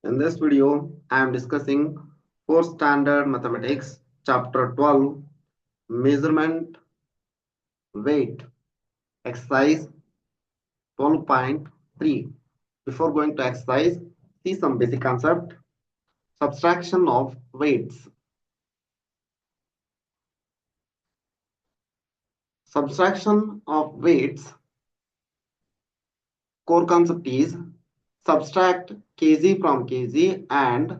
In this video, I am discussing 4th Standard Mathematics, Chapter 12, Measurement, Weight, Exercise 12.3. Before going to exercise, see some basic concept. Subtraction of weights. Subtraction of weights, core concept is subtract kg from kg and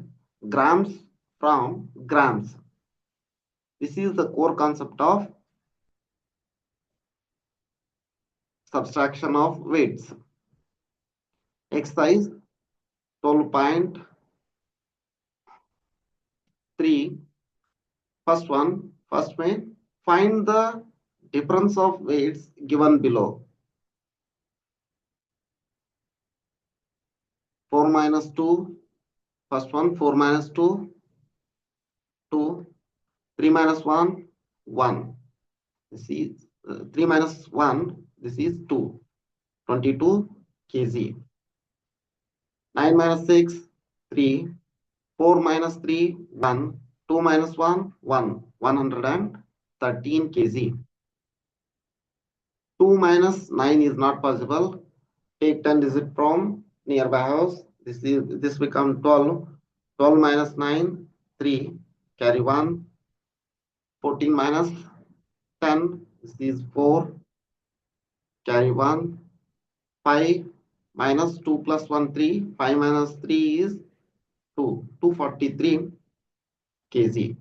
grams from grams. This is the core concept of subtraction of weights. Exercise 12.3. First one, find the difference of weights given below. 4 minus 2, first one, 4 minus 2, 2, 3 minus 1, 1. This is 3 minus 1, this is 2, 22 kg. 9 minus 6, 3, 4 minus 3, 1, 2 minus 1, 1, 113 kg. 2 minus 9 is not possible. Take 10 digit from nearby house. This become 12. 12 minus 9, 3. Carry 1. 14 minus 10. This is 4. Carry 1. 5 minus 2 plus 1, 3. 5 minus 3 is 2. 243 kg.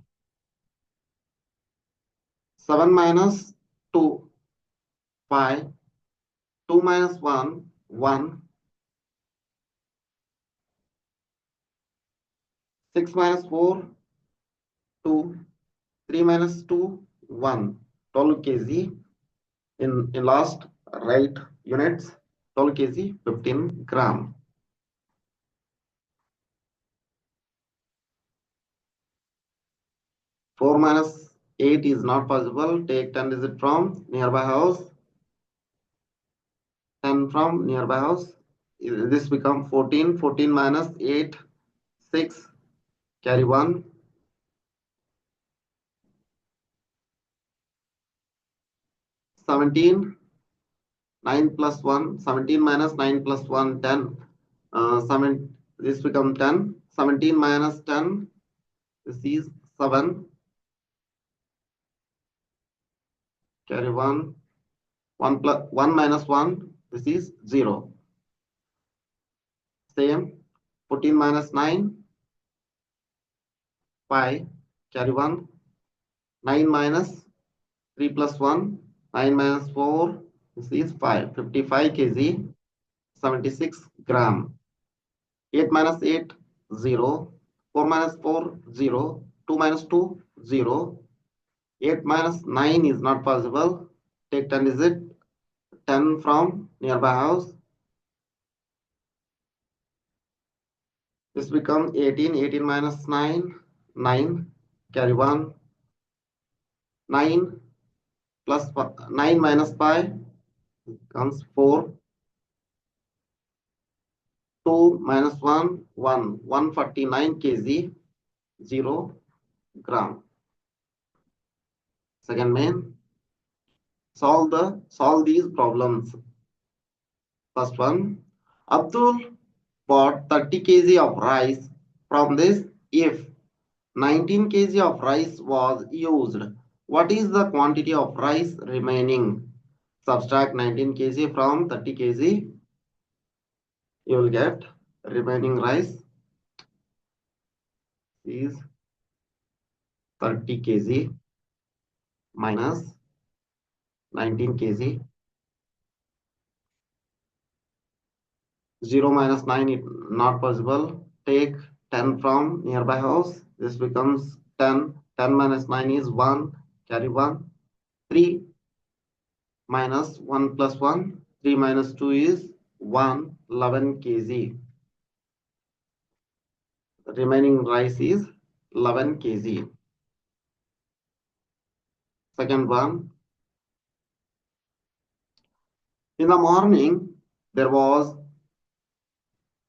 7 minus 2, 5. 2 minus 1, 1. 6 minus 4, 2. 3 minus 2, 1. 12 kg. In last, write units. 12 kg, 15 gram. Four minus 8 is not possible. Take 10 digit from nearby house. 10 from nearby house. This become 14. 14 minus 8, 6. Carry 1. 17. 9 plus 1. 17 minus 9 plus 1, 10. 7. This become 10. 17 minus 10. This is 7. Carry 1. 1 plus 1 minus 1. This is 0. Same. 14 minus 9. 5. Carry 1. 9 minus 3 plus 1. 9 minus 4. This is 5. 55 kg. 76 gram. 8 minus 8. 0. 4 minus 4. 0. 2 minus 2. 0. 8 minus 9 is not possible. Take 10 digit. 10 from nearby house. This becomes 18. 18 minus 9. 9. Carry 1. 9 plus 9 minus 5 becomes 4. 2 minus 1, 1. 149 kg, 0 gram. Second main, solve these problems. First one, Abdul bought 30 kg of rice from this. If 19 kg of rice was used, what is the quantity of rice remaining? Subtract 19 kg from 30 kg. You will get remaining rice is 30 kg minus 19 kg. 0 minus 9 is not possible. Take 10 from nearby house. This becomes 10. 10 minus 9 is 1. Carry 1. 3 minus 1 plus 1. 3 minus 2 is 1. 11 kg. Remaining rice is 11 kg. Second one. In the morning, there was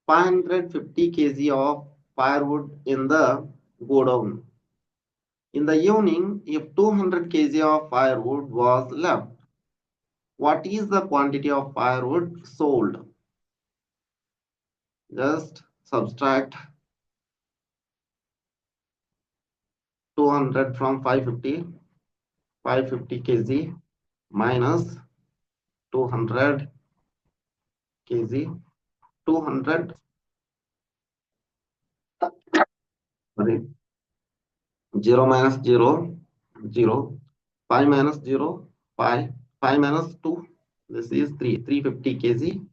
550 kg of firewood in the godown. In the evening, if 200 kg of firewood was left, what is the quantity of firewood sold? Just subtract 200 from 550, 550 kg minus 200 kg, 200, sorry, 0 minus 0, 0, 5 minus 0, 5, 5 minus 2, this is 3, 350 kg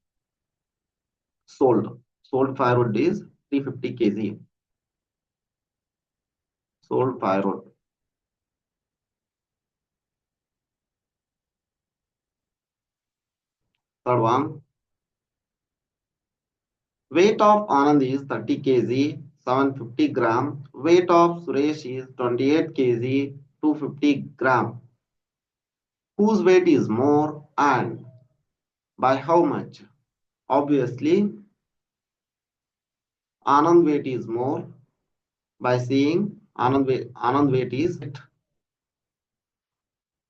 sold. Sold firewood is 350 kg. Sold firewood. Third one, weight of Anand is 30 kg, 750 gram. Weight of Suresh is 28 kg, 250 gram. Whose weight is more and by how much? Obviously, Anand weight is more by seeing Anand weight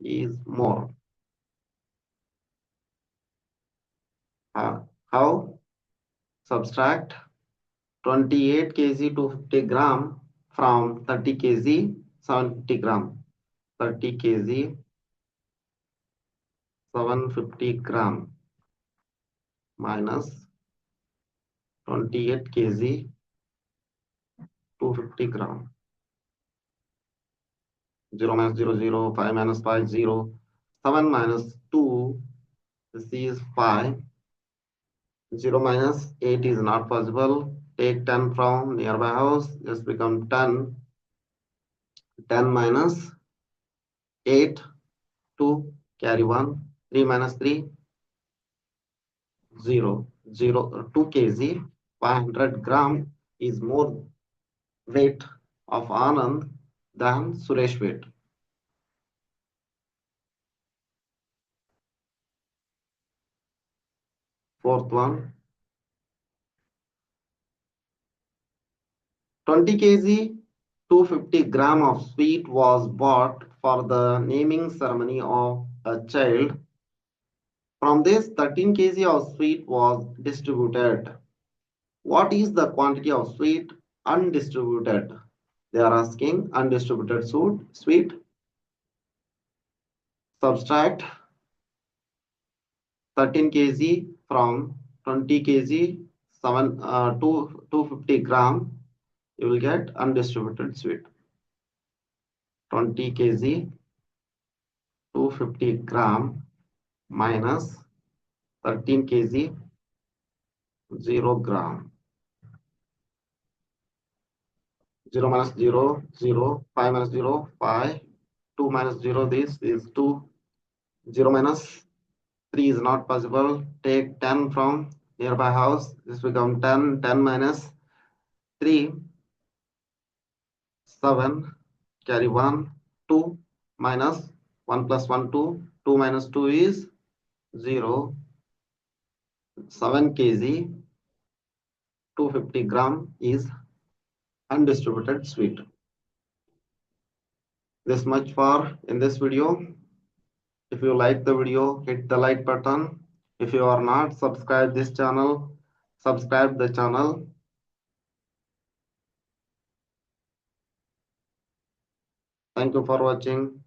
is more. How? Subtract 28 kg 250 gram from 30 kg 750 gram. 30 kg 750 gram minus 28 kg 250 gram. 0 minus 0, 0, 5 minus 5, 0, 7 minus 2, this is 5. 0 minus 8 is not possible. Take 10 from nearby house, just become 10. 10 minus 8, 2, carry 1. 3 minus 3, 0. 0, 2 kg, 500 gram is more weight of Anand than Suresh weight. Fourth one, 20 kg, 250 gram of sweet was bought for the naming ceremony of a child. From this, 13 kg of sweet was distributed. What is the quantity of sweet undistributed? They are asking undistributed sweet. Subtract 13 kg from 20 kg, 250 gram. You will get undistributed sweet. 20 kg, 250 gram minus 13 kg, 0 gram. 0 minus 0, 0, 5 minus 0, 5, 2 minus 0, this is 2, 0 minus 3 is not possible. Take 10 from nearby house, this become 10, 10 minus 3, 7, carry 1, 2, minus 1 plus 1, 2, 2 minus 2 is 0, 7 kg, 250 gram is undistributed sweet. This much for in this video. If you like the video, hit the like button. If you are not subscribed this channel, subscribe the channel. Thank you for watching.